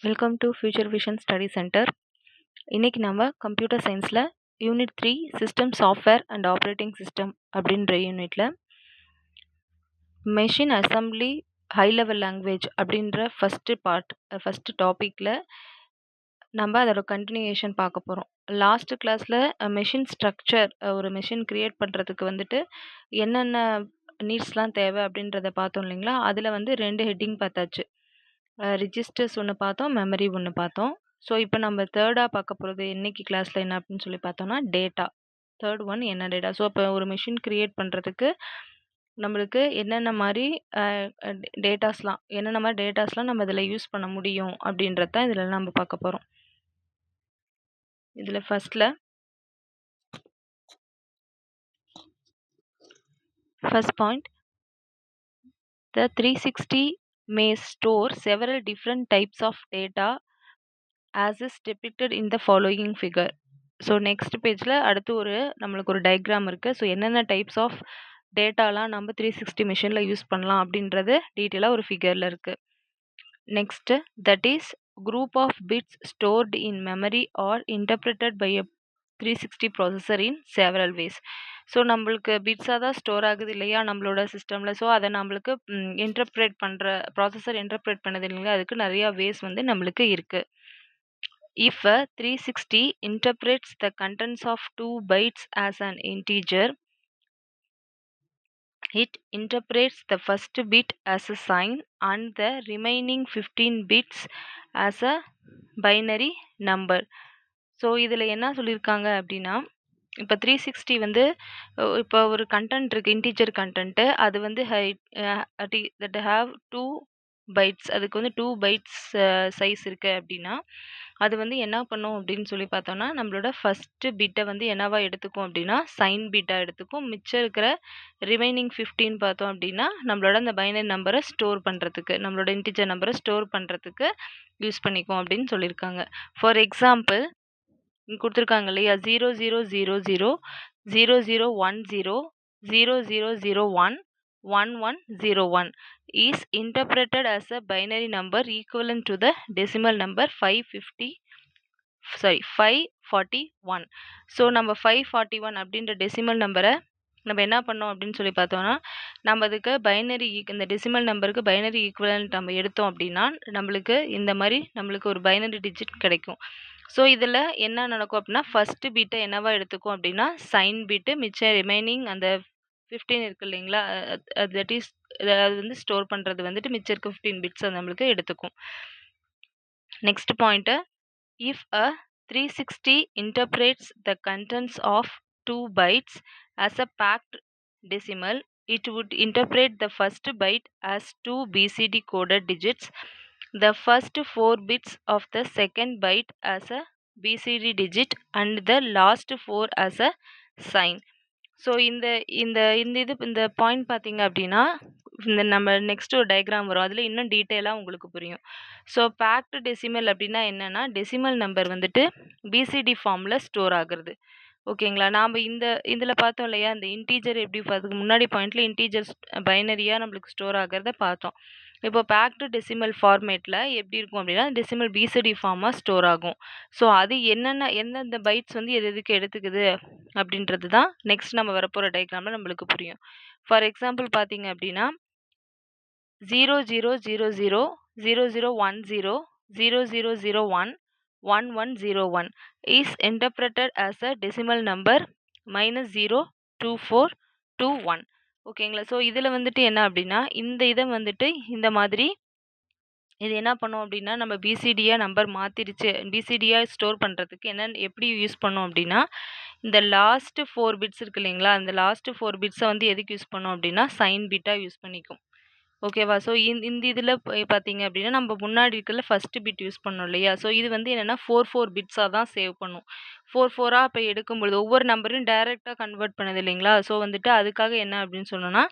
Welcome to future vision study centre. இன்னைக்கு நம்ம computer சயின்ஸில் unit 3 system software and operating system அப்படின்ற யூனிட்டில் machine assembly high level language அப்படின்ற ஃபஸ்ட்டு டாப்பிக்கில் நம்ம அதோட கண்டினியூஷன் பார்க்க போகிறோம். லாஸ்ட் கிளாஸில் மெஷின் ஸ்ட்ரக்சர், ஒரு மெஷின் க்ரியேட் பண்ணுறதுக்கு வந்துட்டு என்னென்ன நீட்ஸ்லாம் தேவை அப்படின்றத பார்த்தோம் இல்லைங்களா. அதில் வந்து 2 ஹெட்டிங் பார்த்தாச்சு. ரிஜிஸ்டர்ஸ் ஒன்று பார்த்தோம், மெமரி ஒன்று பார்த்தோம். ஸோ இப்போ நம்ம தேர்டாக பார்க்க போகிறது இன்னைக்கு கிளாஸில் என்ன அப்படின்னு சொல்லி பார்த்தோம்னா டேட்டா. தேர்ட் ஒன் என்ன டேட்டா. ஸோ இப்போ ஒரு மிஷின் க்ரியேட் பண்ணுறதுக்கு நம்மளுக்கு என்னென்ன மாதிரி டேட்டாஸ்லாம் நம்ம இதில் யூஸ் பண்ண முடியும் அப்படின்றது தான் இதில் நம்ம பார்க்க போகிறோம். இதில் first point, the 360 may store several different types of data as is depicted in the following figure. So next பேஜில் அடுத்து நம்மளுக்கு ஒரு டயக்ராம் இருக்குது. ஸோ என்னென்ன டைப்ஸ் ஆஃப் டேட்டாலாம் நம்ம 360 மிஷினில் யூஸ் பண்ணலாம் அப்படின்றது டீட்டெயிலாக ஒரு ஃபிகரில் இருக்குது. Next, that is group of bits stored in memory are interpreted by a 360 processor in several ways. So நம்மளுக்கு பிட்ஸாக தான் ஸ்டோர் ஆகுது இல்லையா நம்மளோட சிஸ்டமில். ஸோ அதை நம்மளுக்கு ப்ராசஸர் இன்டர்பிரேட் பண்ணது இல்லைங்களா, அதுக்கு நிறையா வேஸ் வந்து நம்மளுக்கு இருக்குது. If a 360 interprets the contents of 2 bytes as an integer, it interprets the first bit as a sign and the remaining 15 bits as a binary number. So இதில் என்ன சொல்லியிருக்காங்க அப்படின்னா, இப்போ 360 வந்து இப்போ ஒரு கண்டென்ட் இருக்குது, இன்டீஜர் கண்டென்ட்டு. அது வந்து தட் ஹாவ் 2 பைட்ஸ். அதுக்கு வந்து 2 பைட்ஸ் சைஸ் இருக்குது அப்படின்னா அது வந்து என்ன பண்ணும் அப்படின்னு சொல்லி பார்த்தோம்னா, நம்மளோட ஃபஸ்ட்டு பிட்டை வந்து என்னவா எடுத்துக்கும் அப்படின்னா சைன் பிட்டாக எடுத்துக்கும். மிச்சம் இருக்கிற ரிமைனிங் 15 பார்த்தோம் அப்படின்னா நம்மளோட அந்த பைனரி நம்பரை ஸ்டோர் பண்ணுறதுக்கு, நம்மளோட இன்டிஜர் நம்பரை ஸ்டோர் பண்ணுறதுக்கு யூஸ் பண்ணிக்கும் அப்படின்னு சொல்லியிருக்காங்க. ஃபார் எக்ஸாம்பிள் கொடுத்துருக்காங்க இல்லையா, 0000 0010 0001 1101 is interpreted as a binary number equivalent to the decimal number 541. So நம்ம 541 அப்படின்ற டெசிமல் நம்பரை நம்ம என்ன பண்ணோம் அப்படின்னு சொல்லி பார்த்தோம்னா, நம்ம அதுக்கு இந்த டெசிமல் நம்பருக்கு பைனரி ஈக்குவலன்ட் நம்ம எடுத்தோம் அப்படின்னா நம்மளுக்கு இந்த மாதிரி நம்மளுக்கு ஒரு பைனரி டிஜிட் கிடைக்கும். ஸோ இதில் என்ன நடக்கும் அப்படின்னா, ஃபஸ்ட்டு பீட்டை என்னவா எடுத்துக்கும் அப்படின்னா சைன் பீட்டு, மிச்சம் ரிமைனிங் அந்த 15 இருக்கு இல்லைங்களா, தட் இஸ் அது வந்து ஸ்டோர் பண்ணுறது வந்துட்டு மிச்சம் இருக்க 15 பிட்ஸ் நம்மளுக்கு எடுத்துக்கும். Next point, if a 360 interprets the contents of 2 bytes as a packed decimal, it would interpret the first byte as 2 BCD coded digits, the first 4 bits of the second byte as a BCD digit and the last 4 as a sign. So இந்த point பார்த்தீங்க அப்படின்னா நம்ம next ஒரு diagram வரும், அதில் இன்னும் டீட்டெயிலாக உங்களுக்கு புரியும். ஸோ பேக்டு டெசிமல் அப்படின்னா என்னென்னா, டெசிமல் நம்பர் வந்துட்டு பிசிடி ஃபார்மில் ஸ்டோர் ஆகுறது. ஓகேங்களா. நாம் இதில் பார்த்தோம் இல்லையா, இந்த இன்டீஜர் எப்படி அதுக்கு முன்னாடி பாயிண்ட்டில் இன்டீஜர்ஸ் பைனரியாக நம்மளுக்கு ஸ்டோர் ஆகிறத பார்த்தோம். இப்போ பேக்டு டெசிமல் ஃபார்மேட்டில் எப்படி இருக்கும் அப்படின்னா டெசிமல் பிசிடி ஃபார்மாக ஸ்டோர் ஆகும். ஸோ அது எந்தெந்த பைட்ஸ் வந்து எதுக்கு எடுத்துக்குது அப்படின்றது தான் நெக்ஸ்ட் நம்ம வரப்போகிற டயக்ராமில் நம்மளுக்கு புரியும். ஃபார் எக்ஸாம்பிள் பார்த்தீங்க அப்படின்னா 0000 0010 0001 1101 is interpreted as a decimal number -02421. ஓகேங்களா. ஸோ இதில் வந்துட்டு என்ன அப்படின்னா இதை வந்துட்டு இந்த மாதிரி இது என்ன பண்ணோம் அப்படின்னா நம்ம பிசிடியாக நம்பர் மாற்றிடுச்சு, பிசிடியாக ஸ்டோர் பண்ணுறதுக்கு எப்படி யூஸ் பண்ணோம் அப்படின்னா இந்த லாஸ்ட்டு 4 பிட்ஸ் இருக்கு இல்லைங்களா, அந்த லாஸ்ட்டு 4 பிட்ஸை வந்து எதுக்கு யூஸ் பண்ணோம் அப்படின்னா சைன் பிட்டாக யூஸ் பண்ணிக்கும். ஓகேவா. ஸோ இந்த இதில் பார்த்தீங்க அப்படின்னா நம்ம முன்னாடி இருக்கிற ஃபஸ்ட்டு பிட் யூஸ் பண்ணோம் இல்லையா. ஸோ இது வந்து என்னென்னா 4 பிட்ஸாக தான் சேவ் பண்ணும். 4 இப்போ எடுக்கும்பொழுது ஒவ்வொரு நம்பரையும் டைரெக்டாக கன்வெர்ட் பண்ணுது இல்லைங்களா. ஸோ வந்துட்டு அதுக்காக என்ன அப்படின்னு சொன்னோன்னா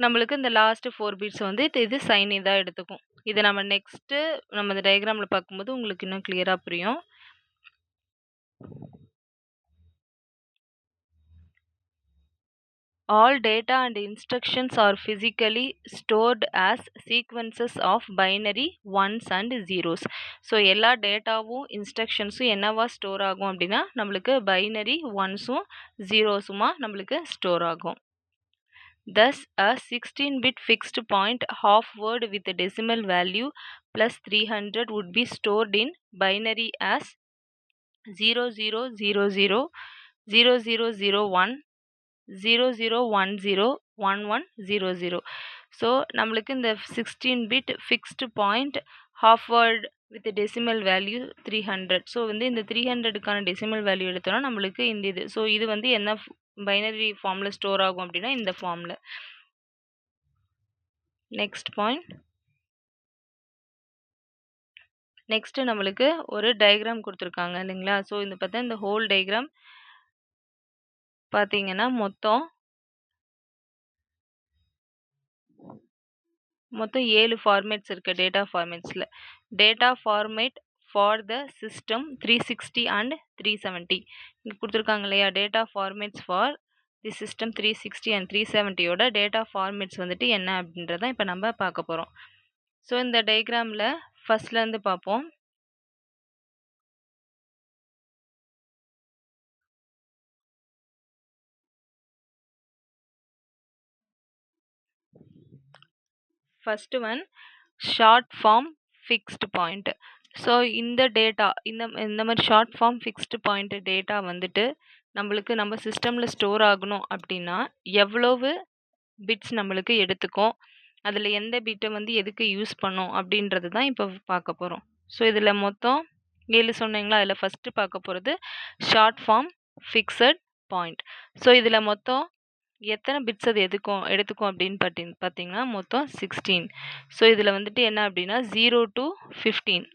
நம்மளுக்கு இந்த லாஸ்ட்டு 4 பிட்ஸ் வந்து இது சைன் இதாக எடுத்துக்கும். இதை நம்ம நெக்ஸ்ட்டு நம்ம இந்த டயக்ராமில் பார்க்கும்போது உங்களுக்கு இன்னும் கிளியராக புரியும். All data and instructions are physically stored as sequences of binary ones and zeros. So எல்லா டேட்டாவும் இன்ஸ்ட்ரக்ஷன்ஸும் என்னவா ஸ்டோர் ஆகும் அப்படின்னா நம்மளுக்கு பைனரி ஒன்ஸும் ஜீரோஸுமா நம்மளுக்கு ஸ்டோர் ஆகும். Thus, a 16-bit fixed point half word with a decimal value plus 300 would be stored in binary as 0000, 0001, 0010, 1100. So நம்மளுக்கு இந்த 16-bit fixed point half word with decimal value 300. So வந்து இந்த 300க்கான decimal value எடுத்தோம்னா நம்மளுக்கு இந்த இது. So இது வந்து என்ன பைனரி ஃபார்மில் ஸ்டோர் ஆகும் அப்படின்னா இந்த ஃபார்மில். Next point. நெக்ஸ்ட்டு நம்மளுக்கு ஒரு டயக்ராம் கொடுத்துருக்காங்க இல்லைங்களா? ஸோ இந்த பார்த்தா இந்த ஹோல் டயக்ராம் பார்த்தீங்கன்னா மொத்தம் 7 ஃபார்மேட்ஸ் இருக்குது டேட்டா ஃபார்மேட்ஸில். Data format for the system 360 and 370 இங்கே கொடுத்துருக்காங்க இல்லையா? Data formats for the system 360 and 370யோட டேட்டா ஃபார்மேட்ஸ் வந்துட்டு என்ன அப்படின்றத இப்போ நம்ம பார்க்க போகிறோம். ஸோ இந்த டயக்ராமில் ஃபஸ்ட்லேருந்து பார்ப்போம். First one short form fixed point. So இந்த டேட்டா இந்த மாதிரி short form fixed point data வந்துட்டு நம்மளுக்கு நம்ம சிஸ்டமில் ஸ்டோர் ஆகணும் அப்படின்னா எவ்வளவு பிட்ஸ் நம்மளுக்கு எடுத்துக்கும், அதில் எந்த பிட்டை வந்து எதுக்கு யூஸ் பண்ணோம் அப்படின்றது தான் இப்போ பார்க்க போகிறோம். ஸோ இதில் மொத்தம் 7 சொன்னீங்களா? அதில் ஃபஸ்ட்டு பார்க்க போகிறது short form fixed point. So இதில் மொத்தம் எத்தனை பிட்ஸ் அது எடுத்துக்கும் அப்படின்னு பார்த்தீங்கன்னா மொத்தம் 16. ஸோ இதில் வந்துட்டு என்ன அப்படின்னா 0 to 15.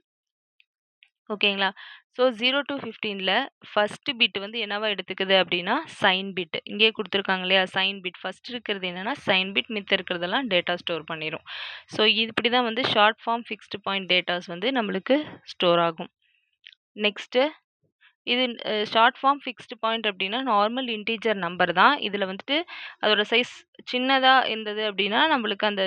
ஓகேங்களா? ஸோ 0 to 15ல் ஃபஸ்ட்டு பிட் வந்து என்னவா எடுத்துக்குது அப்படின்னா சைன் பிட். இங்கே கொடுத்துருக்காங்க இல்லையா? சைன் பிட் ஃபஸ்ட் இருக்கிறது என்னென்னா சைன் பிட், மித்த இருக்கிறதெல்லாம் டேட்டா ஸ்டோர் பண்ணிடும். ஸோ இப்படி தான் வந்து short form fixed point datas வந்து நம்மளுக்கு ஸ்டோர் ஆகும். நெக்ஸ்ட்டு இது ஷார்ட் ஃபார்ம் ஃபிக்ஸ்டு பாயிண்ட் அப்படின்னா நார்மல் இன்டீஜர் நம்பர் தான். இதில் வந்துட்டு அதோட சைஸ் சின்னதாக இருந்தது அப்படின்னா நம்மளுக்கு அந்த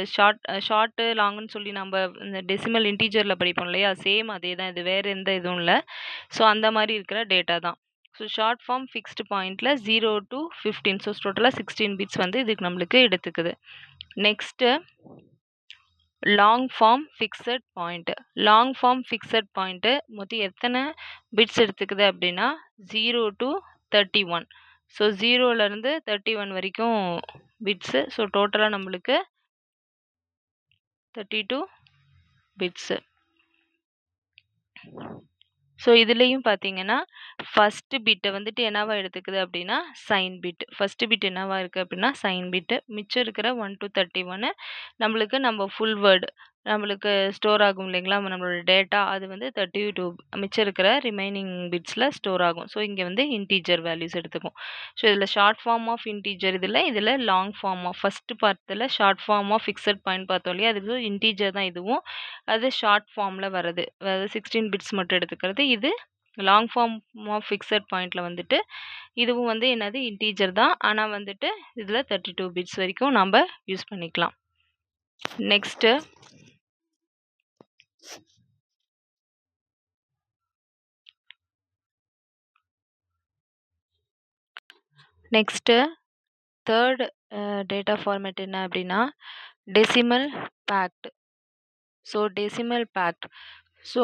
ஷார்ட்டு லாங்குன்னு சொல்லி நம்ம இந்த டெசிமல் இன்டீஜரில் படிப்போம் இல்லையா? சேம் அதே தான், இது வேறு எந்த இதுவும் இல்லை. ஸோ அந்த மாதிரி இருக்கிற டேட்டா தான். ஸோ ஷார்ட் ஃபார்ம் ஃபிக்ஸ்டு பாயிண்டில் 0 to 15. ஸோ டோட்டலாக 16 பிட்ஸ் வந்து இதுக்கு நம்மளுக்கு எடுத்துக்குது. Next long form fixed point. Long form fixed point மொத்தம் எத்தனை பிட்ஸ் எடுத்துக்குது அப்படின்னா 0 to 31. ஸோ 0லேருந்து 31 வரைக்கும் பிட்ஸு. ஸோ டோட்டலாக நம்மளுக்கு 32 பிட்ஸு. ஸோ இதுலேயும் பார்த்தீங்கன்னா ஃபஸ்ட்டு பிட்டை வந்துட்டு என்னவா எடுத்துக்குது அப்படின்னா சைன் பிட். ஃபஸ்ட்டு பிட் என்னவா இருக்குது அப்படின்னா சைன் பிட்டு. மிச்சம் இருக்கிற 1 to 31 நம்மளுக்கு நம்ம ஃபுல் வேர்டு நம்மளுக்கு ஸ்டோர் ஆகும் இல்லைங்களா? நம்மளோட டேட்டா அது வந்து 32 மிச்சம் இருக்கிற ரிமைனிங் பிட்ஸில் ஸ்டோர் ஆகும். ஸோ இங்கே வந்து இன்டீஜர் வேல்யூஸ் எடுத்துக்கும். ஸோ இதில் ஷார்ட் ஃபார்ம் ஆஃப் இன்டீஜர் இதில் லாங் ஃபார்ம் ஆஃப் ஃபஸ்ட்டு பார்ட்டில் short form of fixed point பார்த்தோம் இல்லையா? அதுக்கு இன்டீஜர் தான் இதுவும். அது ஷார்ட் ஃபார்மில் வருது, அதாவது 16 பிட்ஸ் மட்டும் எடுத்துக்கிறது. இது லாங் ஃபார்ம் ஆஃப் ஃபிக்ஸட் பாயிண்டில் வந்துட்டு இதுவும் வந்து என்னது இன்டீஜர் தான். ஆனால் வந்துட்டு இதில் 32 பிட்ஸ் வரைக்கும் நம்ம யூஸ் பண்ணிக்கலாம். நெக்ஸ்ட்டு தேர்ட் டேட்டா ஃபார்மேட் என்ன அப்படின்னா decimal packed. So decimal packed. So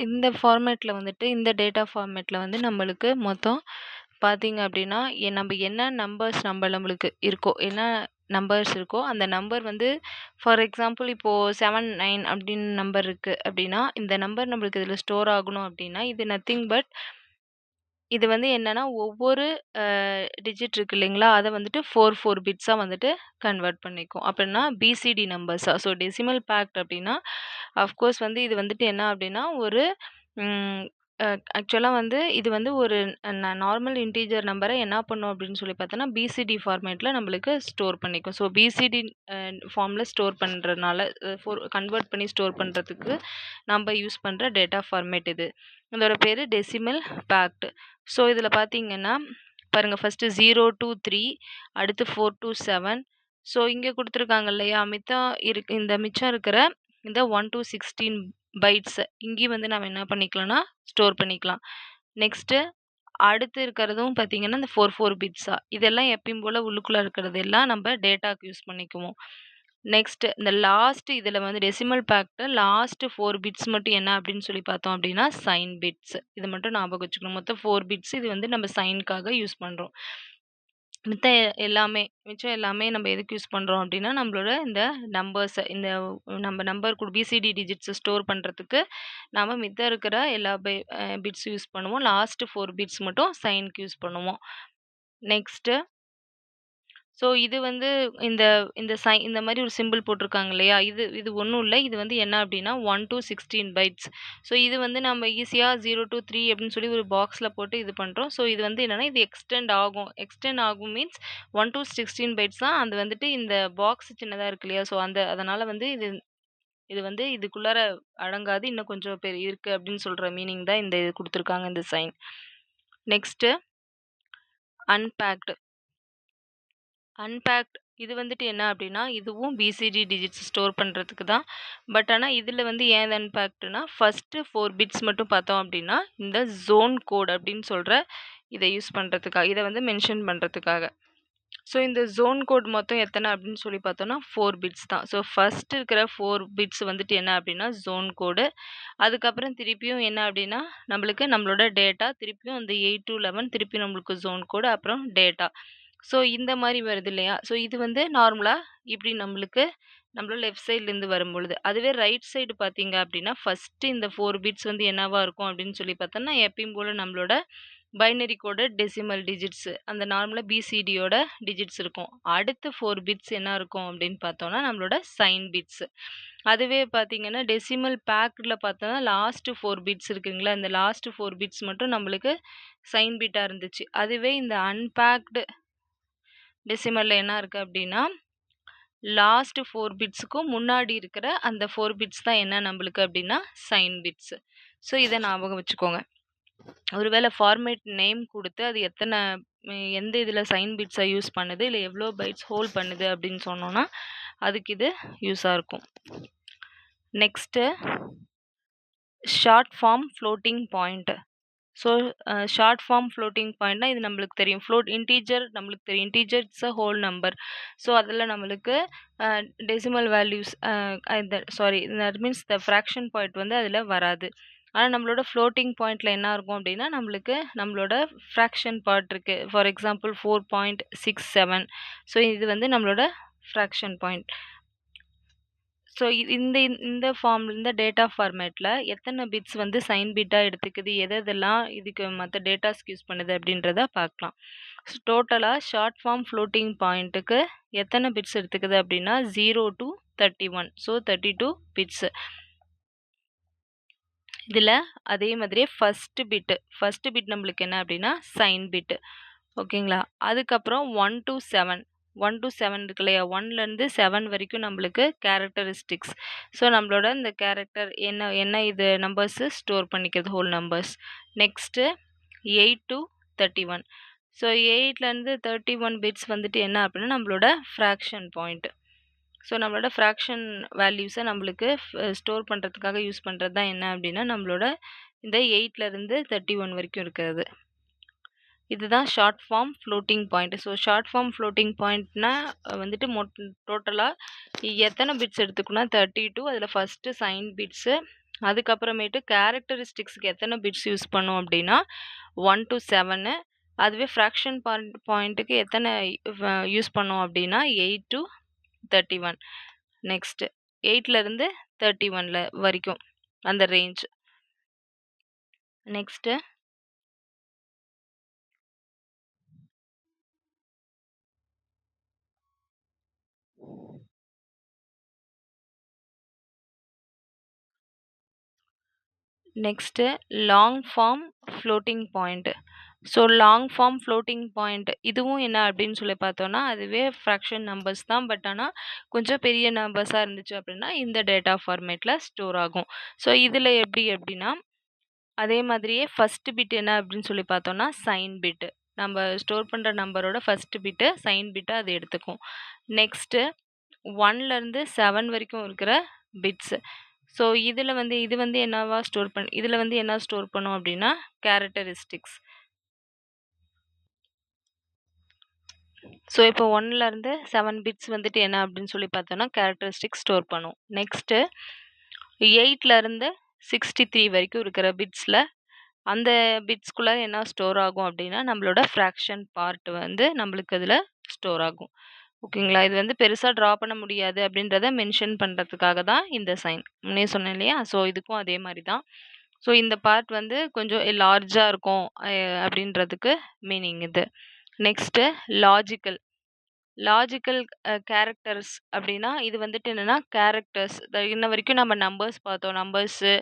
இந்த ஃபார்மேட்டில் வந்துட்டு இந்த டேட்டா ஃபார்மேட்டில் வந்து நம்மளுக்கு மொத்தம் பார்த்தீங்க அப்படின்னா நம்ம என்ன நம்பர்ஸ் நம்மளுக்கு இருக்கோ, என்ன நம்பர்ஸ் இருக்கோ அந்த நம்பர் வந்து ஃபார் எக்ஸாம்பிள் இப்போது 79 அப்படின்னு நம்பர் இருக்குது அப்படின்னா இந்த நம்பர் நம்மளுக்கு இதில் ஸ்டோர் ஆகணும் அப்படின்னா இது நத்திங் பட் இது வந்து என்னன்னா ஒவ்வொரு டிஜிட் இருக்கு இல்லைங்களா? அதை வந்துட்டு 4 பிட்ஸாக வந்துட்டு கன்வெர்ட் பண்ணிக்கும். அப்படின்னா பிசிடி நம்பர்ஸாக. ஸோ டெசிமல் பேக்ட் அப்படின்னா அஃப்கோர்ஸ் வந்து இது வந்துட்டு என்ன அப்படின்னா ஒரு ஆக்சுவலாக வந்து இது வந்து ஒரு நார்மல் இன்டீஜர் நம்பரை என்ன பண்ணும் அப்படின்னு சொல்லி பார்த்தோன்னா பிசிடி ஃபார்மேட்டில் நம்மளுக்கு ஸ்டோர் பண்ணிக்கும். ஸோ பிசிடி ஃபார்மில் ஸ்டோர் பண்ணுறதுனால கன்வெர்ட் பண்ணி ஸ்டோர் பண்ணுறதுக்கு நம்ம யூஸ் பண்ணுற டேட்டா ஃபார்மேட் இது. இதோட பேர் டெசிமல் பேக்ட். ஸோ இதில் பார்த்தீங்கன்னா பாருங்க ஃபர்ஸ்ட்டு 0 to 3 அடுத்து 4 to 7. ஸோ இங்க குடுத்துருக்காங்க இல்லையா? மிச்சம் இருக்கிற இந்த 1 to 16 பைட்ஸ் இங்கேயும் வந்து நம்ம என்ன பண்ணிக்கலாம்னா, ஸ்டோர் பண்ணிக்கலாம். நெக்ஸ்ட்டு அடுத்து இருக்கிறதும் பார்த்தீங்கன்னா, இந்த 4 பிட்ஸா. இதெல்லாம் எப்பயும் போல உள்ளுக்குள்ள இருக்கிறது எல்லாம் நம்ப டேட்டாக்கு யூஸ் பண்ணிக்குவோம். நெக்ஸ்ட் இந்த லாஸ்ட் இதுல வந்து டெசிமல் பேக்ல லாஸ்ட் 4 பிட்ஸ் மட்டும் என்ன அப்படின்னு சொல்லி பார்த்தோம் அப்படின்னா, சைன் பிட்ஸ். இத மட்டும் ஞாபகம் வச்சுக்கணும். மொத்தம் 4 பிட்ஸ். இது வந்து நம்ம சைன்க்காக யூஸ் பண்றோம். மித்த மிச்சம் எல்லாமே நம்ம எதுக்கு யூஸ் பண்றோம் அப்படின்னா, நம்மளோட இந்த நம்ம நம்பர் பிசிடி டிஜிட்ஸ ஸ்டோர் பண்றதுக்கு நாம மித்த இருக்கிற எல்லா பிட்ஸும் யூஸ் பண்ணுவோம். லாஸ்ட் 4 பிட்ஸ் மட்டும் சைன்க்கு யூஸ் பண்ணுவோம். நெக்ஸ்ட் இது வந்து இந்த இந்த மாரி ஒரு சிம்பிள் போட்டிருக்காங்க இல்லையா? இது இது ஒண்ணும் இல்ல. இது வந்து என்ன அப்டின்னா 1 to 16 பைட்ஸ். இது வந்து நம்ம ஈஸியா 0 to 3 அப்டின்னு சொல்லி ஒரு பாக்ஸ்ல போட்டு இது பண்றோம். இது வந்து என்னன்னா, இது எக்ஸ்டெண்ட் ஆகும். எக்ஸ்டெண்ட் ஆகும் மீன்ஸ் 1 to 16 பைட்ஸ் தான். அது வந்துட்டு இந்த பாக்ஸ் சின்னதா இருக்கு இல்லையா? அதனால வந்து இது இது வந்து இதுக்குள்ளார அடங்காது. இன்னும் கொஞ்சம் இருக்கு அப்டின்னு சொல்ற மீனிங் தான் இந்த இது குடுத்துருக்காங்க இந்த சைன். Next unbaked. அன்பேக்ட் இது வந்துட்டு என்ன அப்படின்னா, இதுவும் பிசிடி டிஜிட்ஸ் ஸ்டோர் பண்ணுறதுக்கு தான். பட் ஆனால் இதில் வந்து ஏன் அன்பேக்ட்னா, ஃபஸ்ட்டு 4 பிட்ஸ் மட்டும் பார்த்தோம் அப்படின்னா, இந்த ஜோன் கோட் அப்படின்னு சொல்கிற இதை யூஸ் பண்ணுறதுக்காக, இதை வந்து மென்ஷன் பண்ணுறதுக்காக. இந்த ஜோன் கோட் மொத்தம் எத்தனை அப்படின்னு சொல்லி பார்த்தோம்னா 4 பிட்ஸ் தான். ஃபர்ஸ்ட் இருக்கிற 4 பிட்ஸ் வந்துட்டு என்ன அப்படின்னா ஜோன் கோடு. அதுக்கப்புறம் திருப்பியும் என்ன அப்படின்னா நம்மளோட டேட்டா திருப்பியும் அந்த 8 to 11 திருப்பி நம்மளுக்கு ஜோன் கோடு அப்புறம் டேட்டா. இந்த மாதிரி வருது இல்லையா? இது வந்து நார்மலா இப்படி நம்மளோட லெஃப்ட் சைட்லேருந்து வரும்பொழுது. அதுவே ரைட் சைடு பார்த்தீங்க அப்படின்னா, ஃபர்ஸ்ட் இந்த 4 பிட்ஸ் வந்து என்னவா இருக்கும் அப்படின்னு சொல்லி பார்த்தோம்னா, எப்பயும் போல நம்மளோட பைனரி கோடு டெசிமல் டிஜிட்ஸ் அந்த நார்மலா பிசிடியோட டிஜிட்ஸ் இருக்கும். அடுத்து 4 பிட்ஸ் என்ன இருக்கும் அப்படின்னு பார்த்தோம்னா, நம்மளோட சைன் பிட்ஸ். அதுவே பார்த்தீங்கன்னா, டெசிமல் பேக்ட்ல பார்த்தோம்னா லாஸ்ட் 4 பிட்ஸ் இருக்குங்களா, இந்த லாஸ்ட் 4 பிட்ஸ் மட்டும் நம்மளுக்கு சைன் பிட்டா இருந்துச்சு. அதுவே இந்த அன்பேக்டு டெசிமல்ல என்ன இருக்கு அப்படின்னா, லாஸ்ட் 4 பிட்ஸுக்கும் முன்னாடி இருக்கிற அந்த 4 பிட்ஸ் தான் என்ன நம்மளுக்கு அப்படின்னா சைன் பிட்ஸ். இதை ஞாபகம் வச்சுக்கோங்க. ஒருவேளை ஃபார்மேட் நேம் கொடுத்து அது எந்த இதில் சைன் பிட்ஸை யூஸ் பண்ணுது, இல்லை எவ்வளோ பைட்ஸ் ஹோல்ட் பண்ணுது அப்படின்னு சொன்னோன்னா அதுக்கு இது யூஸாக இருக்கும். Next short form floating point. Short form floating பாயிண்ட்னா இது நம்மளுக்கு தெரியும். இன்டீஜர் நம்மளுக்கு தெரியும். Integer it's a whole number. அதில் நம்மளுக்கு decimal values that means the fraction point வந்து அதில் வராது. ஆனால் நம்மளோட ஃப்ளோட்டிங் பாயிண்ட்டில் என்ன இருக்கும் அப்படின்னா, நம்மளோட ஃப்ராக்ஷன் பார்ட் இருக்குது. For example 4.67. இது வந்து நம்மளோட ஃப்ராக்ஷன் பாயிண்ட். இந்த டேட்டா ஃபார்மேட்டில் எத்தனை பிட்ஸ் வந்து சைன் பிட்டாக எடுத்துக்குது, எதெல்லாம் இதுக்கு மற்ற டேட்டாஸ்க்கு யூஸ் பண்ணுது அப்படின்றத பார்க்கலாம். டோட்டலாக ஷார்ட் ஃபார்ம் ஃப்ளோட்டிங் பாயிண்ட்டுக்கு எத்தனை பிட்ஸ் எடுத்துக்குது அப்படின்னா 0 to 31. 32 பிட்ஸ். இதில் அதே மாதிரியே ஃபஸ்ட்டு பிட் நம்மளுக்கு என்ன அப்படின்னா சைன் பிட்டு. ஓகேங்களா? அதுக்கப்புறம் 1 to 7 இருக்கு இல்லையா? 1லேருந்து 7 வரைக்கும் நம்மளுக்கு கேரக்டரிஸ்டிக்ஸ். நம்மளோட இந்த கேரக்டர் என்ன இது நம்பர்ஸு ஸ்டோர் பண்ணிக்கிறது whole numbers. Next 8 to 31. 8லேருந்து 31 bits வந்துட்டு என்ன அப்படின்னா நம்மளோட ஃப்ராக்ஷன் பாயிண்ட். நம்மளோட ஃப்ராக்ஷன் வேல்யூஸை நம்மளுக்கு ஸ்டோர் பண்ணுறதுக்காக யூஸ் பண்ணுறது தான் என்ன அப்படின்னா நம்மளோட இந்த 8லேருந்து 31 வரைக்கும் இருக்கிறது. இதுதான் short form floating point. Short form floating பாயிண்ட்னா வந்துட்டு டோட்டலாக எத்தனை பிட்ஸ் எடுத்துக்கணும்னா 32. அதில் ஃபஸ்ட்டு சைன் பிட்ஸு, அதுக்கப்புறமேட்டு கேரக்டரிஸ்டிக்ஸுக்கு எத்தனை பிட்ஸ் யூஸ் பண்ணோம் அப்படின்னா 1 to 7. அதுவே ஃப்ராக்ஷன் பாயிண்ட்டுக்கு எத்தனை யூஸ் பண்ணோம் அப்படின்னா 8 to 31. நெக்ஸ்ட்டு 8லேருந்து 31 வரைக்கும் அந்த range. Next next long form floating point. Long form floating point இதுவும் என்ன அப்படின்னு சொல்லி பார்த்தோன்னா, அதுவே ஃப்ராக்ஷன் நம்பர்ஸ் தான். பட் ஆனால் கொஞ்சம் பெரிய நம்பர்ஸாக இருந்துச்சு அப்படின்னா இந்த டேட்டா ஃபார்மேட்டில் ஸ்டோர் ஆகும். இதில் எப்படின்னா அதே மாதிரியே ஃபஸ்ட்டு பிட் என்ன அப்படின்னு சொல்லி பார்த்தோன்னா சைன் பிட்டு. நம்ம ஸ்டோர் பண்ணுற நம்பரோட ஃபஸ்ட்டு பிட்டு சைன் பிட்டை அது எடுத்துக்கும். நெக்ஸ்ட்டு 1லேருந்து 7 வரைக்கும் இருக்கிற பிட்ஸு. ஸோ இதில் வந்து இது வந்து என்னவா ஸ்டோர் இதில் வந்து என்ன ஸ்டோர் பண்ணும் அப்படின்னா கேரக்டரிஸ்டிக்ஸ். ஸோ இப்போ 1லேருந்து 7 பிட்ஸ் வந்துட்டு என்ன அப்படின்னு சொல்லி பார்த்தோன்னா கேரக்டரிஸ்டிக்ஸ் ஸ்டோர் பண்ணும். நெக்ஸ்ட்டு 8லேருந்து 63 வரைக்கும் இருக்கிற பிட்ஸில் அந்த பிட்ஸ்குள்ளே என்ன ஸ்டோர் ஆகும் அப்படின்னா நம்மளோட ஃப்ராக்ஷன் பார்ட் வந்து நம்மளுக்கு அதில் ஸ்டோர் ஆகும். ஓகேங்களா? இது வந்து பெருசாக ட்ரா பண்ண முடியாது அப்படின்றத மென்ஷன் பண்ணுறதுக்காக தான் இந்த சைன். முன்னே சொன்னேன் இல்லையா? ஸோ இதுக்கும் அதே மாதிரி தான். ஸோ இந்த பார்ட் வந்து கொஞ்சம் லார்ஜாக இருக்கும் அப்படின்றதுக்கு மீனிங் இது. Next logical. லாஜிக்கல் கேரக்டர்ஸ் அப்படின்னா இது வந்துட்டு என்னென்னா கேரக்டர்ஸ் இன்ன வரைக்கும் நம்ம நம்பர்ஸ் பார்த்தோம். நம்பர்ஸு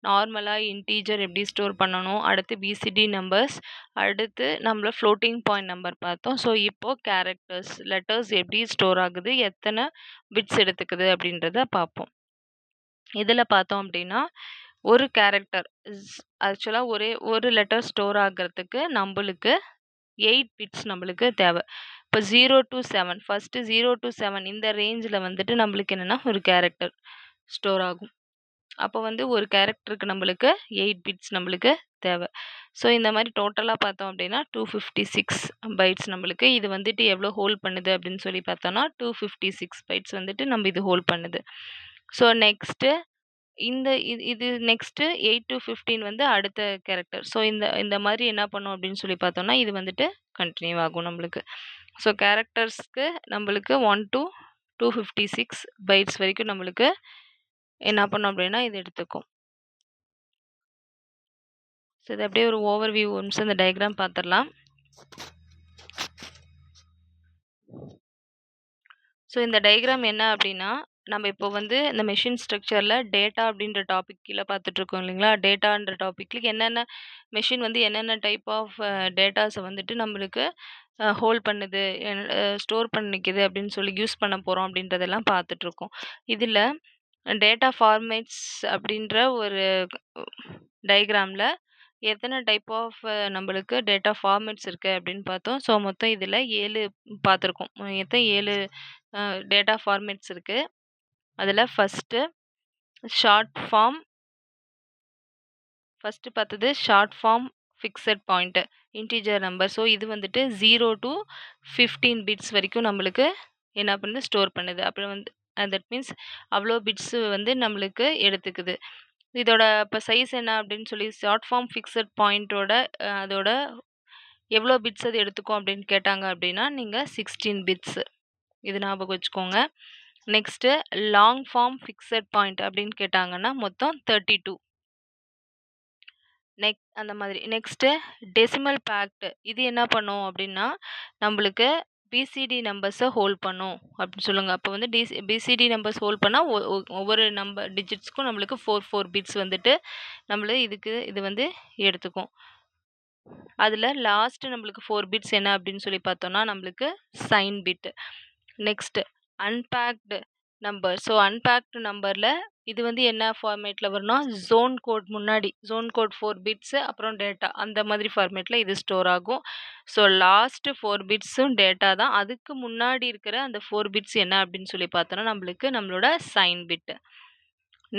நார்மலாக இன்டீஜர் எப்படி ஸ்டோர் பண்ணணும், அடுத்து பிசிடி நம்பர்ஸ், அடுத்து நம்மள ஃப்ளோட்டிங் பாயிண்ட் நம்பர் பார்த்தோம். ஸோ இப்போது கேரக்டர்ஸ் லெட்டர்ஸ் எப்படி ஸ்டோர் ஆகுது, எத்தனை பிட்ஸ் எடுத்துக்குது அப்படின்றத பார்ப்போம். இதில் பார்த்தோம் அப்படின்னா ஒரு கேரக்டர் ஆக்சுவலாக ஒரு லெட்டர் ஸ்டோர் ஆகிறதுக்கு நம்மளுக்கு 8 பிட்ஸ் நம்மளுக்கு தேவை. இப்போ 0 to 7 ஃபஸ்ட்டு 0 to 7 இந்த ரேஞ்சில் வந்துட்டு நம்மளுக்கு என்னென்னா ஒரு கேரக்டர் ஸ்டோர் ஆகும். அப்போ வந்து ஒரு கேரக்டருக்கு நம்மளுக்கு 8 பிட்ஸ் நம்மளுக்கு தேவை. ஸோ இந்த மாதிரி டோட்டலாக பார்த்தோம் அப்படின்னா 256 பைட்ஸ் நம்மளுக்கு இது வந்துட்டு எவ்வளோ ஹோல்ட் பண்ணுது அப்படின்னு சொல்லி பார்த்தோன்னா 256 பைட்ஸ் வந்துட்டு நம்ம இது ஹோல்ட் பண்ணுது. ஸோ நெக்ஸ்ட்டு இது நெக்ஸ்ட்டு 8 to 15 வந்து அடுத்த கேரக்டர். ஸோ இந்த மாதிரி என்ன பண்ணும் அப்படின்னு சொல்லி பார்த்தோம்னா இது வந்துட்டு கண்டினியூ ஆகும் நம்மளுக்கு. ஸோ கேரக்டர்ஸ்க்கு நம்மளுக்கு 1 to 256 பைட்ஸ் வரைக்கும் நம்மளுக்கு என்ன பண்ணும் அப்படின்னா இது எடுத்துக்கும். ஸோ இது அப்படியே ஒரு ஓவர்வியூ நிமிஷம் இந்த டயக்ராம் பார்த்துடலாம். ஸோ இந்த டயக்ராம் என்ன அப்படின்னா நம்ம இப்போ வந்து இந்த மெஷின் ஸ்ட்ரக்சரில் டேட்டா அப்படின்ற டாபிக் கீழே பார்த்துட்ருக்கோம் இல்லைங்களா? டேட்டான்ற டாப்பிக்கில் என்னென்ன மெஷின் வந்து என்னென்ன டைப் ஆஃப் டேட்டாஸை வந்துட்டு நம்மளுக்கு ஹோல்ட் பண்ணுது, ஸ்டோர் பண்ணிக்குது அப்படின்னு சொல்லி யூஸ் பண்ண போகிறோம் அப்படின்றதெல்லாம் பார்த்துட்ருக்கோம். இதில் டேட்டா ஃபார்மேட்ஸ் அப்படின்ற ஒரு டயக்ராமில் எத்தனை டைப் ஆஃப் நம்மளுக்கு டேட்டா ஃபார்மேட்ஸ் இருக்குது அப்படின்னு பார்த்தோம். ஸோ மொத்தம் இதில் 7 பார்த்துருக்கோம். 7 டேட்டா ஃபார்மேட்ஸ் இருக்குது. அதில் ஃபஸ்ட்டு பார்த்தது short form fixed point integer number. So இது வந்துட்டு 0 to 15 பிட்ஸ் வரைக்கும் நம்மளுக்கு என்ன பண்ணுது ஸ்டோர் பண்ணுது. அப்புறம் வந்து தட் மீன்ஸ் அவ்வளோ பிட்ஸு வந்து நம்மளுக்கு எடுத்துக்குது. இதோட இப்போ சைஸ் என்ன அப்படின்னு சொல்லி ஷார்ட் ஃபார்ம் ஃபிக்ஸட் பாயிண்ட்டோட அதோட எவ்வளோ பிட்ஸ் அது எடுத்துக்கும் அப்படின்னு கேட்டாங்க அப்படின்னா நீங்கள் 16 பிட்ஸு இது ஞாபகம் வச்சுக்கோங்க. Next long form fixed point அப்படின்னு கேட்டாங்கன்னா மொத்தம் 32 அந்த மாதிரி. நெக்ஸ்ட்டு டெசிமல் பேக்டு இது என்ன பண்ணும் அப்படின்னா நம்மளுக்கு பிசிடி நம்பர்ஸை ஹோல்ட் பண்ணும் அப்படின்னு சொல்லுங்கள். அப்போ வந்து பிசிடி நம்பர்ஸ் ஹோல்ட் பண்ணால் ஒவ்வொரு நம்பர் டிஜிட்ஸ்க்கும் நம்மளுக்கு 4 பிட்ஸ் வந்துட்டு இது வந்து எடுத்துக்கும். அதில் லாஸ்ட்டு நம்மளுக்கு 4 பிட்ஸ் என்ன அப்படின்னு சொல்லி பார்த்தோன்னா நம்மளுக்கு sign bit. Next unpacked number. So unpacked நம்பரில் இது வந்து என்ன ஃபார்மேட்டில் வரும்னா ஜோன் கோட் முன்னாடி ஜோன் கோட் 4 பிட்ஸு அப்புறம் டேட்டா அந்த மாதிரி ஃபார்மேட்டில் இது ஸ்டோர் ஆகும். ஸோ லாஸ்ட்டு 4 பிட்ஸும் டேட்டா தான். அதுக்கு முன்னாடி இருக்கிற அந்த 4 பிட்ஸ் என்ன அப்படின்னு சொல்லி பார்த்தோன்னா நம்மளோட sign bit.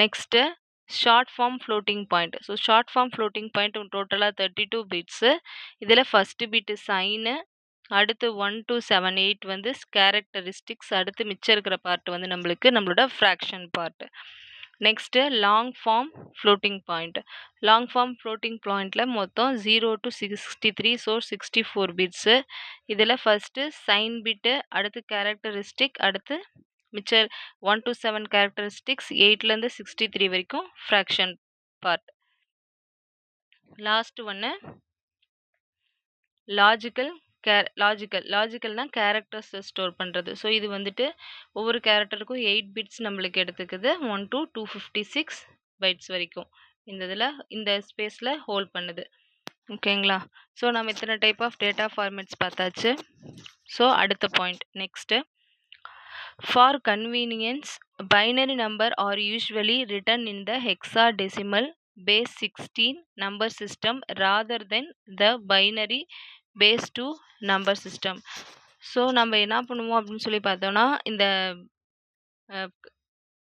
Next short form floating point. So short form floating point டோட்டலாக 32 பிட்ஸு. இதில் ஃபஸ்ட்டு பிட்டு சைனு, அடுத்து 1 to 7 8 வந்து கேரக்டரிஸ்டிக்ஸ், அடுத்து மிச்சம் இருக்கிற பார்ட் வந்து நம்மளோட fraction part. Next long form floating point. Long form floating பாயிண்டில் மொத்தம் 0 to 63 ஸோ 64 பிட்ஸு. இதில் ஃபஸ்ட்டு சைன் பிட்டு, அடுத்து கேரக்டரிஸ்டிக், அடுத்து மிச்சம் 1 to 7 கேரக்டரிஸ்டிக்ஸ், 8லேருந்து 63 வரைக்கும் ஃப்ராக்ஷன் பார்ட். லாஸ்ட் ஒன்று லாஜிக்கல்னா கேரக்டர்ஸை ஸ்டோர் பண்ணுறது. ஸோ இது வந்துட்டு ஒவ்வொரு கேரக்டருக்கும் 8 பிட்ஸ் நம்மளுக்கு எடுத்துக்குது. 1 to 256 பைட்ஸ் வரைக்கும் இந்த ஸ்பேஸில் ஹோல்ட் பண்ணுது. ஓகேங்களா? ஸோ நம்ம இத்தனை டைப் ஆஃப் டேட்டா ஃபார்மேட்ஸ் பார்த்தாச்சு. ஸோ அடுத்த point next for convenience binary number are usually written in the hexadecimal base 16 number system rather than the binary base 2 number system. So நம்ம என்ன பண்ணுவோம் அப்படின்னு சொல்லி பார்த்தோம்னா, இந்த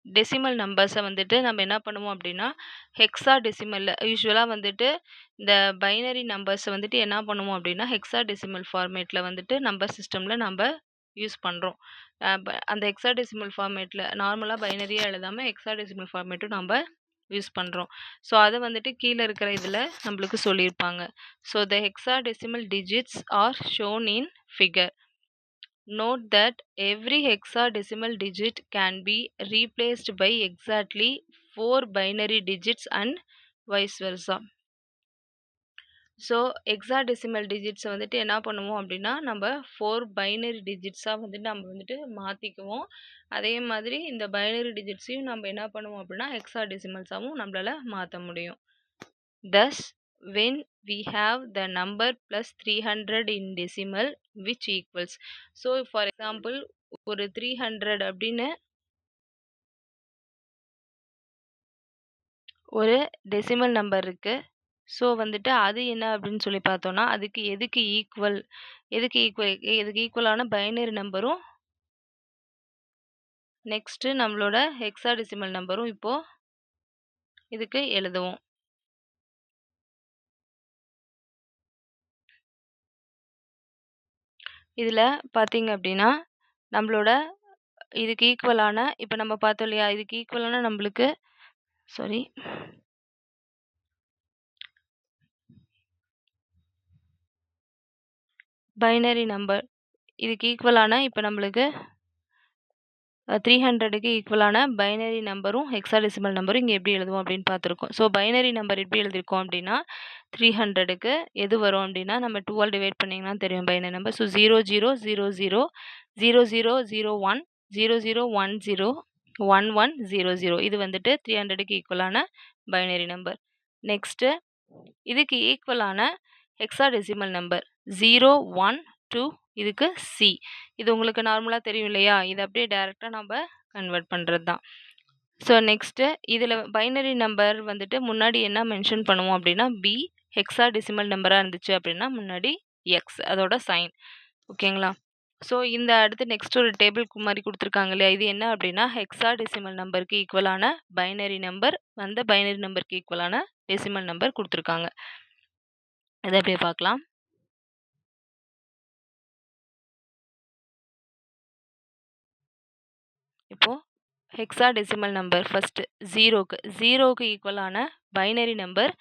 டெசிமல் நம்பர்ஸை வந்துட்டு நம்ம என்ன பண்ணுவோம் அப்படின்னா, ஹெக்ஸா டெசிமலில் யூஸ்வலாக வந்துட்டு இந்த பைனரி நம்பர்ஸை வந்துட்டு என்ன பண்ணுவோம் அப்படின்னா, ஹெக்ஸா டெசிமல் ஃபார்மேட்டில் வந்துட்டு நம்பர் சிஸ்டமில் நம்ம யூஸ் பண்ணுறோம். அந்த ஹெக்ஸா டெசிமல் ஃபார்மேட்டில் நார்மலாக பைனரியாக எழுதாமல் ஹெக்ஸா டெசிமல் ஃபார்மேட்டும் நம்ம யூஸ் பண்ணுறோம். ஸோ அதை வந்துட்டு கீழே இருக்கிற இதில் நம்மளுக்கு சொல்லியிருப்பாங்க. So the hexa decimal digits R shown in figure. Note that every hexadecimal digit can be replaced by exactly 4 binary digits and vice versa. So hexadecimal டிஜிட்ஸை வந்துட்டு என்ன பண்ணுவோம் அப்படின்னா, நம்ம 4 பைனரி டிஜிட்ஸாக வந்துட்டு நம்ம வந்துட்டு மாற்றிக்குவோம். அதே மாதிரி இந்த பைனரி டிஜிட்ஸையும் நம்ம என்ன பண்ணுவோம் அப்படின்னா, ஹெக்ஸாடெசிமல்ஸாகவும் நம்மளால் மாற்ற முடியும். Thus, when we have the number plus 300 in decimal which equals. So, for example, ஒரு 300 அப்படின்னு ஒரு டெசிமல் நம்பர் இருக்கு. ஸோ வந்துட்டு அது என்ன அப்படின்னு சொல்லி பார்த்தோம்னா, அதுக்கு எதுக்கு ஈக்குவலான பைனரி நம்பரும் நெக்ஸ்ட்டு நம்மளோட ஹெக்ஸாடெசிமல் நம்பரும் இப்போ இதுக்கு எழுதுவோம். இதில் பார்த்தீங்க அப்படின்னா, நம்மளோட இதுக்கு ஈக்குவலான இப்போ நம்ம பார்த்தோம் இல்லையா, இதுக்கு ஈக்குவலான நம்மளுக்கு பைனரி நம்பர் இதுக்கு ஈக்குவலான இப்போ நம்மளுக்கு 300க்கு ஈக்குவலான பைனரி நம்பரும் ஹெக்ஸாடெசிமல் நம்பரும் இங்கே எப்படி எழுதுவோம் அப்படின்னு பார்த்துருக்கோம். ஸோ பைனரி நம்பர் எப்படி எழுதியிருக்கோம் அப்படின்னா, 300க்கு எது வரும் அப்படின்னா, நம்ம 2ஆல் டிவைட் பண்ணிங்கன்னா தெரியும் பைனரி நம்பர். ஸோ 0000 0001 0010 1100 இது வந்துட்டு 300க்கு ஈக்குவலான பைனரி நம்பர். நெக்ஸ்ட்டு இதுக்கு ஈக்குவலான ஹெக்ஸாடெசிமல் நம்பர் 012 இதுக்கு சி. இது உங்களுக்கு நார்மலாக தெரியும் இல்லையா, இது அப்படியே டைரெக்டாக நம்ம கன்வெர்ட் பண்ணுறது தான். ஸோ நெக்ஸ்ட்டு இதில் பைனரி நம்பர் வந்துட்டு முன்னாடி என்ன மென்ஷன் பண்ணுவோம் அப்படின்னா, பி. ஹெக்ஸாடெசிமல் நம்பராக இருந்துச்சு அப்படின்னா முன்னாடி எக்ஸ் அதோட சைன். ஓகேங்களா. ஸோ இந்த அடுத்து நெக்ஸ்ட் ஒரு டேபிள் மாதிரி கொடுத்துருக்காங்க இல்லையா, இது என்ன அப்படின்னா ஹெக்ஸாடெசிமல் நம்பருக்கு ஈக்குவலான பைனரி நம்பர், அந்த பைனரி நம்பருக்கு ஈக்குவலான டெசிமல் நம்பர் கொடுத்துருக்காங்க. இதை அப்படியே பார்க்கலாம். இப்போ ஹெக்ஸாடெசிமல் நம்பர் ஃபர்ஸ்ட் ஜீரோக்கு ஈக்குவலான பைனரி நம்பர்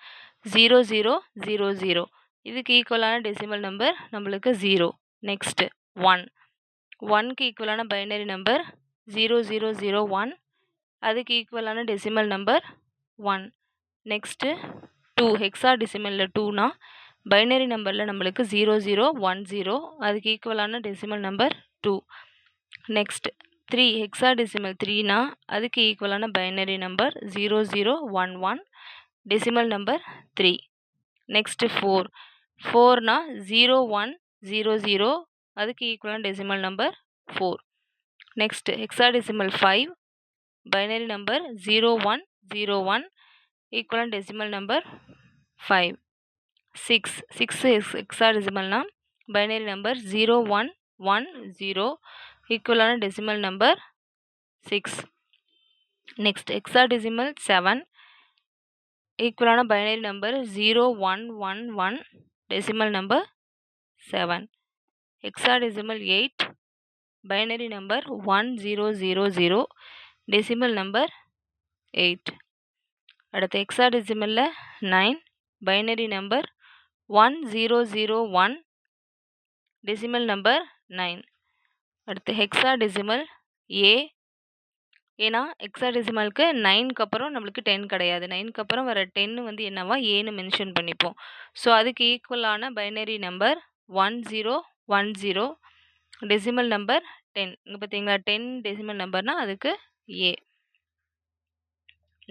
0000. இதுக்கு ஈக்குவலான டெசிமல் நம்பர் நம்மளுக்கு 0. நெக்ஸ்ட் 1க்கு ஈக்குவலான பைனரி நம்பர் 0001. அதுக்கு ஈக்குவலான டெசிமல் நம்பர் 1. நெக்ஸ்ட்டு 2 ஹெக்ஸாடெசிமலில் 2னா பைனரி நம்பரில் நம்மளுக்கு 0010. அதுக்கு ஈக்குவலான டெசிமல் நம்பர் 2. நெக்ஸ்ட் 3 ஹெக்ஸாடெசிமல் 3னா அதுக்கு ஈக்குவலான binary number 0011. Decimal number 3. Next 4னா 0100. அதுக்கு ஈக்குவலான decimal number 4. Next hexadecimal 5 binary number 0101. ஈக்குவலான டெசிமல் நம்பர் 5. 6 ஹெக்ஸாடெசிமல்னா பைனரி நம்பர் 0110. ஈக்குவலான டெசிமல் நம்பர் 6. நெக்ஸ்ட் ஹெக்ஸாடெசிமல் 7 ஈக்குவலான binary number 0111. Decimal number 7. Hexadecimal 8 binary number 1000. Decimal number 8. அடுத்து ஹெக்ஸாடெசிமலில் 9 பைனரி நம்பர் 1001. Decimal number 9. அடுத்து hexadecimal ஏன்னா ஹெக்ஸாடெசிமலுக்கு 9க்கு அப்புறம் நம்மளுக்கு 10 கிடையாது. 9க்கு அப்புறம் வர 10 வந்து என்னவா ஏன்னு மென்ஷன் பண்ணிப்போம். ஸோ அதுக்கு ஈக்குவலான பைனரி நம்பர் 1010. Decimal number 10. இங்கே பார்த்தீங்களா 10 டெசிமல் நம்பர்னால் அதுக்கு ஏ.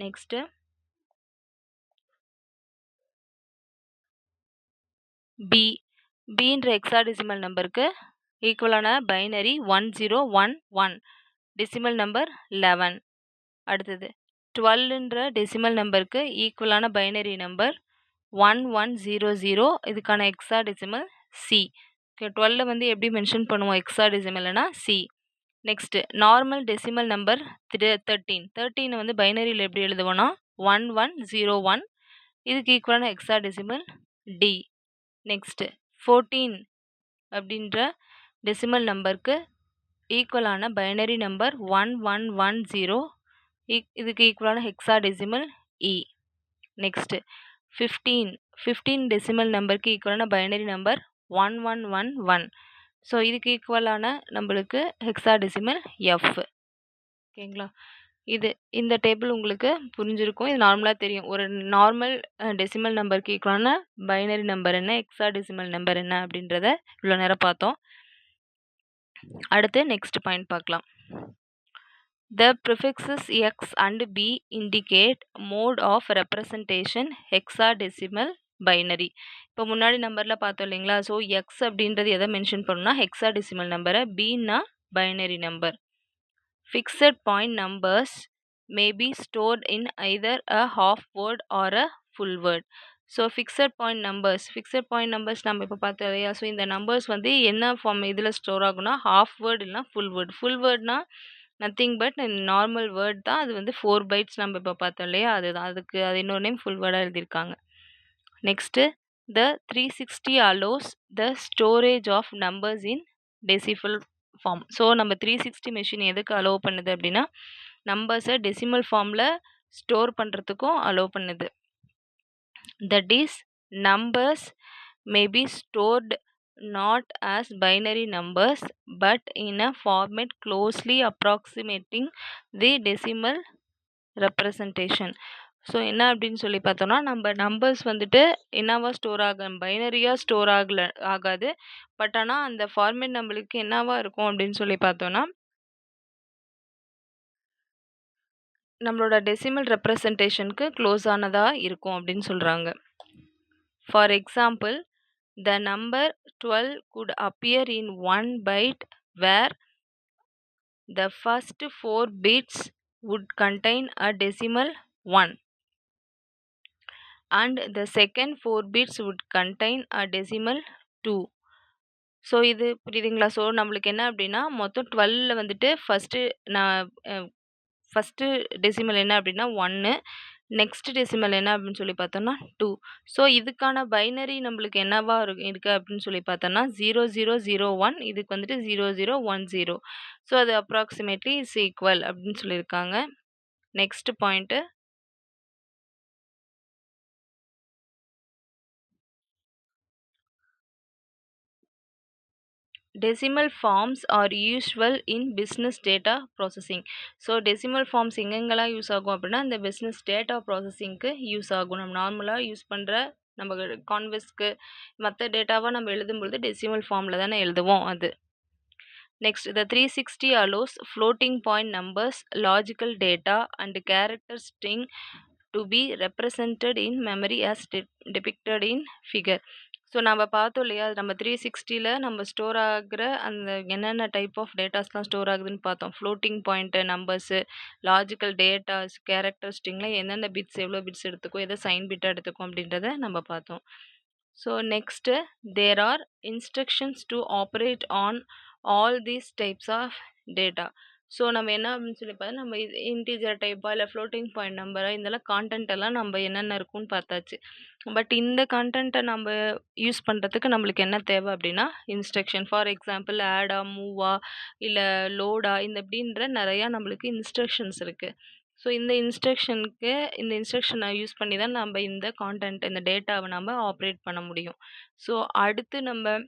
நெக்ஸ்ட்டு பின்ற ஹெக்ஸாடெசிமல் நம்பருக்கு ஈக்குவலான பைனரி 1011. Decimal number 11. அடுத்தது 12ன்ற டெசிமல் நம்பருக்கு ஈக்குவலான பைனரி நம்பர் 1100. இதுக்கான ஹெக்ஸாடெசிமல் சி. 12 வந்து எப்படி மென்ஷன் பண்ணுவோம் ஹெக்ஸாடெசிமல்னா C. Next normal decimal number 13. 13 வந்து பைனரியில் எப்படி எழுதுவோம்னா 1101. இதுக்கு ஈக்குவலான ஹெக்ஸாடெசிமல் டி. நெக்ஸ்ட் 14 அப்படின்ற டெசிமல் நம்பருக்கு ஈக்குவலான பைனரி நம்பர் 1110. இதுக்கு ஈக்குவலான ஹெக்ஸாடெசிமல் இ. நெக்ஸ்ட் 15 டெசிமல் நம்பருக்கு ஈக்குவலான பைனரி நம்பர் 1111. ஸோ இதுக்கு ஈக்குவலான நம்மளுக்கு ஹெக்ஸாடெசிமல் எஃப். ஓகேங்களா? இந்த டேபிள் உங்களுக்கு புரிஞ்சிருக்கும். இது நார்மலாக தெரியும். ஒரு நார்மல் டெசிமல் நம்பருக்கு ஈக்குவலான பைனரி நம்பர் என்ன, ஹெக்ஸாடெசிமல் நம்பர் என்ன அப்படின்றத இவ்வளோ நேரம் பார்த்தோம். அடுத்து நெக்ஸ்ட் பாயிண்ட் பார்க்கலாம். The prefixes x and b indicate mode of representation hexadecimal binary. இப்போ முன்னாடி நம்பரில் பார்த்தோம் இல்லைங்களா? ஸோ எக்ஸ் அப்படின்றது எதை மென்ஷன் பண்ணணும்னா ஹெக்ஸாடெசிமல் நம்பரை, பின்னா binary number. Fixed point numbers may be stored in either a half word or a full word. So fixed point numbers நம்ம இப்போ பார்த்தோம் இல்லையா? ஸோ இந்த நம்பர்ஸ் வந்து என்ன ஃபார்ம் இதில் ஸ்டோர் ஆகும்னா ஹாஃப் வேர்டு இல்லைனா ஃபுல் வேர்டு. ஃபுல் வேர்ட்னா நத்திங் பட் நார்மல் வேர்ட் தான். அது வந்து 4 பைட்ஸ் நம்ம இப்போ பார்த்தோம் இல்லையா? அதுதான். அது இன்னொரு நேம் ஃபுல் வேர்டாக எழுதியிருக்காங்க. Next the 360 allows the storage of numbers in decimal form. So நம்ம 360 மெஷின் எதுக்கு அலோவ் பண்ணுது அப்படின்னா நம்பர்ஸை டெசிமல் ஃபார்மில் ஸ்டோர் பண்ணுறதுக்கும் அலோவ் பண்ணுது. That is, numbers may be stored not as binary numbers but in a format closely approximating the decimal representation. So என்ன அப்படின்னு சொல்லி பார்த்தோம்னா நம்ம நம்பர்ஸ் வந்துட்டு என்னவா ஸ்டோர் ஆகும், பைனரியாக ஸ்டோர் ஆகாது. பட் ஆனால் அந்த ஃபார்மேட் நம்மளுக்கு என்னவா இருக்கும் அப்படின்னு சொல்லி பார்த்தோம்னா நம்மளோட டெசிமல் ரெப்ரசன்டேஷனுக்கு க்ளோஸ் ஆனதாக இருக்கும் அப்படின்னு சொல்கிறாங்க. For example, the number 12 could appear in one byte where the first 4 bits would contain a decimal 1 and the second 4 bits would contain a decimal 2. So இது புரியுதுங்களா? ஸோ நம்மளுக்கு என்ன அப்படின்னா மொத்தம் 12ல் வந்துட்டு ஃபஸ்ட்டு டெசிமல் என்ன அப்படின்னா 1, நெக்ஸ்ட் டெசிமல் என்ன அப்படின்னு சொல்லி பார்த்தோம்னா 2. ஸோ இதுக்கான பைனரி நம்மளுக்கு என்னவா இருக்குது அப்படின்னு சொல்லி பார்த்தோம்னா 0001. இதுக்கு வந்துட்டு 0010. ஸோ அது அப்ராக்சிமேட்லி இஸ் ஈக்குவல் அப்படின்னு சொல்லியிருக்காங்க. Next point, decimal forms are usual in business data processing. So decimal forms எங்கெங்கெல்லாம் யூஸ் ஆகும் அப்படின்னா இந்த பிஸ்னஸ் டேட்டா ப்ராசஸிங்க்கு யூஸ் ஆகும். நம்ம நார்மலாக யூஸ் பண்ணுற நம்ம கான்வெஸ்க்கு மற்ற டேட்டாவாக நம்ம எழுதும்பொழுது டெசிமல் ஃபார்மில் தானே எழுதுவோம் அது. Next, the 360 allows floating point numbers, logical data and character string to be represented in memory as depicted in figure. So நம்ம பார்த்தோம் இல்லையா? நம்ம 360ல் நம்ம ஸ்டோர் ஆகிற அந்த என்னென்ன டைப் ஆஃப் டேட்டாஸ்லாம் ஸ்டோர் ஆகுதுன்னு பார்த்தோம். Floating point numbers, logical datas, character ஸ்ட்ரிங்கில் என்னென்ன பிட்ஸ் எவ்வளோ பிட்ஸ் எடுத்துக்கும், எதை சைன் பிட்டாக எடுத்துக்கும் அப்படின்றத நம்ம பார்த்தோம். So next, there are instructions to operate on all these types of data. So நம்ம என்ன அப்படின்னு சொல்லி பார்த்தா நம்ம இது இன்டீஜர் டைப்பா இல்லை ஃப்ளோட்டிங் பாயிண்ட் நம்பரா இதெல்லாம் கான்டென்ட் எல்லாம் நம்ம என்னென்ன இருக்குன்னு பார்த்தாச்சு. பட் இந்த கான்டென்ட்டை நம்ம யூஸ் பண்ணுறதுக்கு நம்மளுக்கு என்ன தேவை அப்படின்னா இன்ஸ்ட்ரக்ஷன். ஃபார் எக்ஸாம்பிள் ஆடா, மூவா இல்லை லோடா அப்படின்ற நிறையா நம்மளுக்கு இன்ஸ்ட்ரக்ஷன்ஸ் இருக்குது. ஸோ இந்த இன்ஸ்ட்ரக்ஷனை யூஸ் பண்ணி தான் நம்ம இந்த கான்டென்ட் இந்த டேட்டாவை நம்ம ஆப்ரேட் பண்ண முடியும். ஸோ அடுத்து நம்ம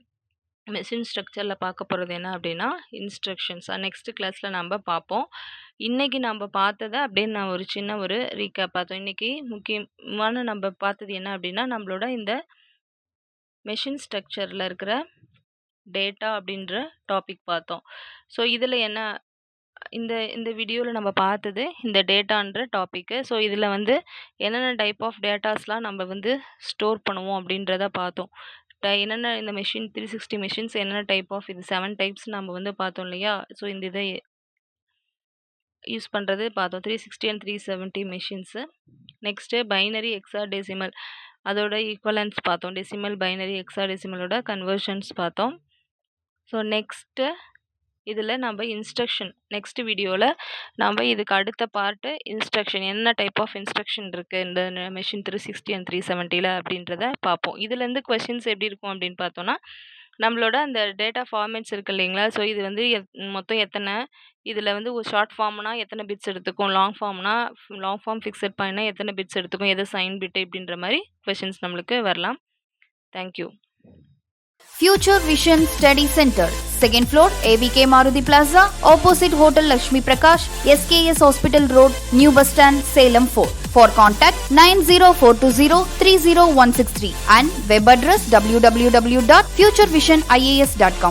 மெஷின் ஸ்ட்ரக்சரில் பார்க்க போகிறது என்ன அப்படின்னா இன்ஸ்ட்ரக்ஷன்ஸ். நெக்ஸ்ட் கிளாஸில் நம்ம பார்ப்போம். இன்றைக்கி நம்ம பார்த்ததை அப்படியே நான் ஒரு சின்ன ரீகேப் பார்த்தோம். இன்றைக்கி முக்கியமான நம்ம பார்த்தது என்ன அப்படின்னா நம்மளோட இந்த மெஷின் ஸ்ட்ரக்சரில் இருக்கிற டேட்டா அப்படின்ற டாபிக் பார்த்தோம். ஸோ இதில் என்ன இந்த வீடியோவில் நம்ம பார்த்தது இந்த டேட்டான்ற டாப்பிக்கு. ஸோ இதில் வந்து என்னென்ன டைப் ஆஃப் டேட்டாஸ்லாம் நம்ம ஸ்டோர் பண்ணுவோம் அப்படின்றத பார்த்தோம். என்னென்ன இந்த மெஷின் 360 மெஷின்ஸ் என்னென்ன டைப் ஆஃப் இது 7 டைப்ஸ் நம்ம பார்த்தோம் இல்லையா? ஸோ இந்த இதை யூஸ் பண்ணுறது பார்த்தோம் 360 and 370 machines. Next binary, hexadecimal. அதோட ஈக்குவலன்ஸ் பார்த்தோம். டெசிமல், பைனரி, ஹெக்ஸாடெசிமலோட கன்வர்ஷன்ஸ் பார்த்தோம். ஸோ நெக்ஸ்ட்டு இதில் நம்ம இன்ஸ்ட்ரக்ஷன் நெக்ஸ்ட் வீடியோவில் நம்ம இதுக்கு அடுத்த பார்ட்டு இன்ஸ்ட்ரக்ஷன் என்ன டைப் ஆஃப் இன்ஸ்ட்ரக்ஷன் இருக்குது இந்த மெஷின் 360 அண்ட் 370 அப்படின்றத பார்ப்போம். இதுலேருந்து கொஷின்ஸ் எப்படி இருக்கும் அப்படின்னு பார்த்தோன்னா, நம்மளோட அந்த டேட்டா ஃபார்மேட்ஸ் இருக்குது இல்லைங்களா? ஸோ இது வந்து மொத்தம் எத்தனை, இதில் வந்து ஒரு ஷார்ட் ஃபார்ம்னா எத்தனை பிட்ஸ் எடுத்துக்கும், லாங் ஃபார்ம் ஃபிக்ஸட் பாயிண்ட்னா எத்தனை பிட்ஸ் எடுத்துக்கும், எது சைன் பிட்டு இப்படின்ற மாதிரி கொஷின்ஸ் நம்மளுக்கு வரலாம். Thank you. Future Vision Study Center, 2nd floor, ABK Maruti Plaza, opposite Hotel Lakshmi Prakash, SKS Hospital Road, New Bus Stand, Salem 4. For contact 90420 30163 and web address www.futurevisionias.com.